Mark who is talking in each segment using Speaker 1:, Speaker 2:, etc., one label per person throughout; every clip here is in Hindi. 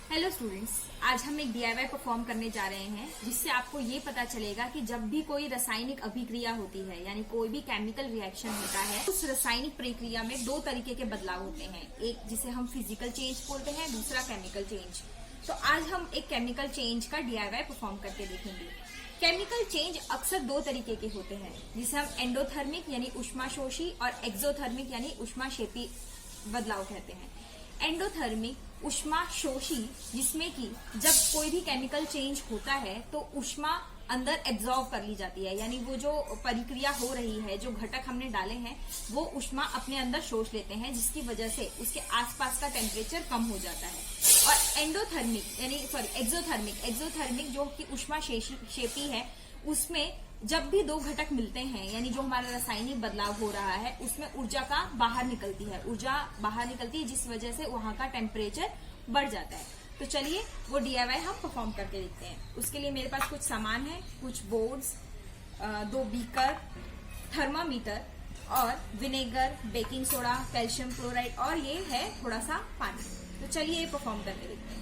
Speaker 1: हेलो स्टूडेंट्स, आज हम एक डीआईवाई परफॉर्म करने जा रहे हैं जिससे आपको ये पता चलेगा कि जब भी कोई रासायनिक अभिक्रिया होती है यानी कोई भी केमिकल रिएक्शन होता है, उस रासायनिक प्रक्रिया में दो तरीके के बदलाव होते हैं। एक जिसे हम फिजिकल चेंज बोलते हैं, दूसरा केमिकल चेंज। तो आज हम एक केमिकल चेंज का डीआईवाई परफॉर्म करके देखेंगे। केमिकल चेंज अक्सर दो तरीके के होते हैं, जिसे हम एंडोथर्मिक यानी ऊष्माशोषी और एक्सोथर्मिक यानी ऊष्माक्षेपी बदलाव कहते हैं। एंडोथर्मिक ऊष्माशोषी, जिसमें कि जब कोई भी केमिकल चेंज होता है तो ऊष्मा अंदर एब्जॉर्ब कर ली जाती है, यानी वो जो प्रक्रिया हो रही है, जो घटक हमने डाले हैं वो ऊष्मा अपने अंदर शोष लेते हैं, जिसकी वजह से उसके आसपास का टेम्परेचर कम हो जाता है। और एंडोथर्मिक यानी एक्सोथर्मिक जो कि ऊष्माक्षेपी है, उसमें जब भी दो घटक मिलते हैं यानी जो हमारा रासायनिक बदलाव हो रहा है उसमें ऊर्जा बाहर निकलती है, जिस वजह से वहां का टेम्परेचर बढ़ जाता है। तो चलिए वो डीआईवाई हम परफॉर्म करके देखते हैं। उसके लिए मेरे पास कुछ सामान है, कुछ बोर्ड्स, 2 बीकर, थर्मामीटर और vinegar, baking soda, calcium chloride और ये है थोड़ा सा पानी। तो चलिए ये परफॉर्म करके देखते हैं।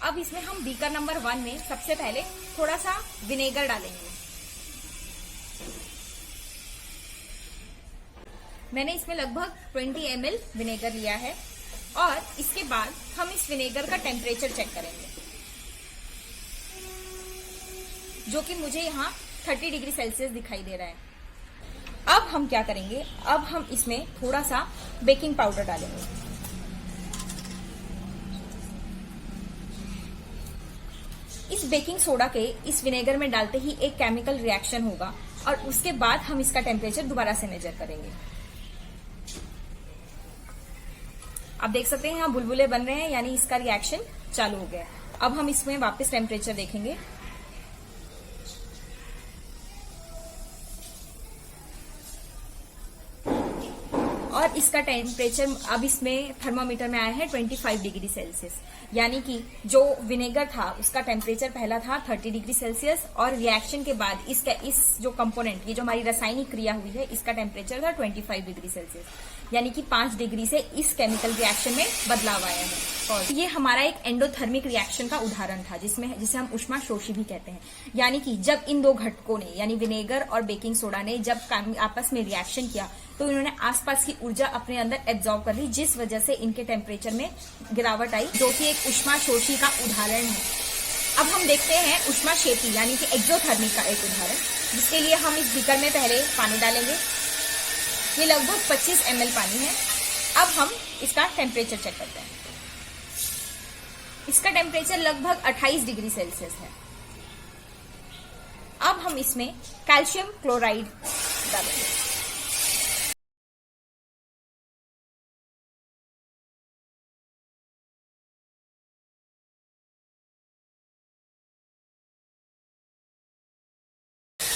Speaker 1: अब इसमें हम बीकर नंबर 1 में सबसे पहले थोड़ा सा विनेगर डालेंगे। मैंने इसमें लगभग 20 ml विनेगर लिया है और इसके बाद हम इस विनेगर का टेम्परेचर चेक करेंगे, जो कि मुझे यहाँ 30 डिग्री सेल्सियस दिखाई दे रहा है। अब हम क्या करेंगे, अब हम इसमें थोड़ा सा बेकिंग पाउडर डालेंगे। इस बेकिंग सोडा के इस विनेगर में डालते ही एक केमिकल रिएक्शन होगा और उसके बाद हम इसका टेम्परेचर दोबारा से मेजर करेंगे। आप देख सकते हैं यहाँ बुलबुले बन रहे हैं, यानी इसका रिएक्शन चालू हो गया। अब हम इसमें वापस टेम्परेचर देखेंगे। और इसका टेम्परेचर अब इसमें थर्मामीटर में आया है 25 डिग्री सेल्सियस, यानी कि जो विनेगर था उसका टेम्परेचर पहला था 30 डिग्री सेल्सियस और रिएक्शन के बाद इस जो कंपोनेंट, ये जो हमारी रासायनिक क्रिया हुई है, इसका टेम्परेचर था 25 डिग्री सेल्सियस, यानी कि 5 डिग्री से इस केमिकल रिएक्शन में बदलाव आया है। और ये हमारा एक एंडोथर्मिक रिएक्शन का उदाहरण था, जिसे हम ऊष्माशोषी भी कहते हैं। यानी कि जब इन दो घटकों ने यानी विनेगर और बेकिंग सोडा ने जब आपस में रिएक्शन किया तो इन्होंने आसपास की ऊर्जा अपने अंदर एब्जॉर्ब कर ली, जिस वजह से इनके टेम्परेचर में गिरावट आई, जो कि एक ऊष्माशोषी का उदाहरण है। अब हम देखते हैं ऊष्माक्षेपी यानी कि एक्सोथर्मिक का एक उदाहरण, जिसके लिए हम इस बीकर में पहले पानी डालेंगे। ये लगभग 25 ml पानी है। अब हम इसका टेम्परेचर चेक करते हैं। इसका टेम्परेचर लगभग 28 डिग्री सेल्सियस है। अब हम इसमें कैल्शियम क्लोराइड डालेंगे।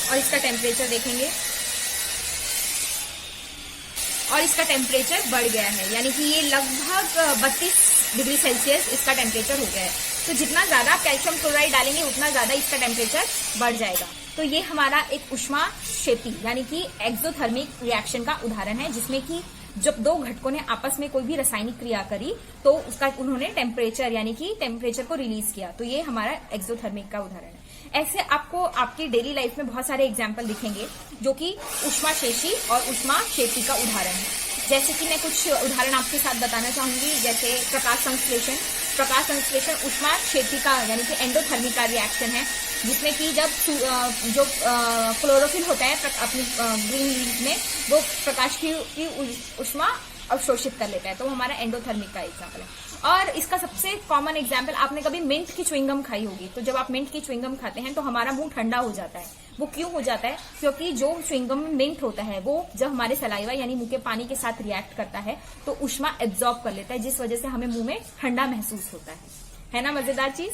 Speaker 1: और इसका टेम्परेचर देखेंगे और इसका टेम्परेचर बढ़ गया है, यानी कि ये लगभग 32 डिग्री सेल्सियस इसका टेम्परेचर हो गया है। तो जितना ज्यादा आप कैल्शियम क्लोराइड डालेंगे उतना ज्यादा इसका टेम्परेचर बढ़ जाएगा। तो ये हमारा एक ऊष्माक्षेपी यानी कि एक्सोथर्मिक रिएक्शन का उदाहरण है, जिसमें कि जब दो घटकों ने आपस में कोई भी रासायनिक क्रिया करी तो उसका उन्होंने टेम्परेचर यानी कि टेम्परेचर को रिलीज किया। तो ये हमारा एक्सोथर्मिक का उदाहरण है। ऐसे आपको आपकी डेली लाइफ में बहुत सारे एग्जाम्पल दिखेंगे जो कि ऊष्माशोषी और ऊष्माक्षेपी का उदाहरण है। जैसे कि मैं कुछ उदाहरण आपके साथ बताना चाहूंगी, जैसे प्रकाश संश्लेषण ऊष्माक्षेपी का यानी कि एंडोथर्मिक का रिएक्शन है, जिसमें कि जब जो क्लोरोफिल होता है अपनी ग्रीन लीफ में, वो प्रकाश की ऊष्मा अवशोषित कर लेता है। तो हमारा एंडोथर्मिक का एग्जाम्पल है। और इसका सबसे कॉमन एग्जाम्पल, आपने कभी मिंट की च्युइंगम खाई होगी। तो जब आप मिंट की च्युइंगम खाते हैं तो हमारा मुंह ठंडा हो जाता है। वो क्यों हो जाता है? क्योंकि जो च्युइंगम में मिंट होता है वो जब हमारे सलाइवा यानी मुंह के पानी के साथ रिएक्ट करता है तो ऊष्मा एब्जॉर्ब कर लेता है, जिस वजह से हमें मुंह में ठंडा महसूस होता है ना। मजेदार चीज।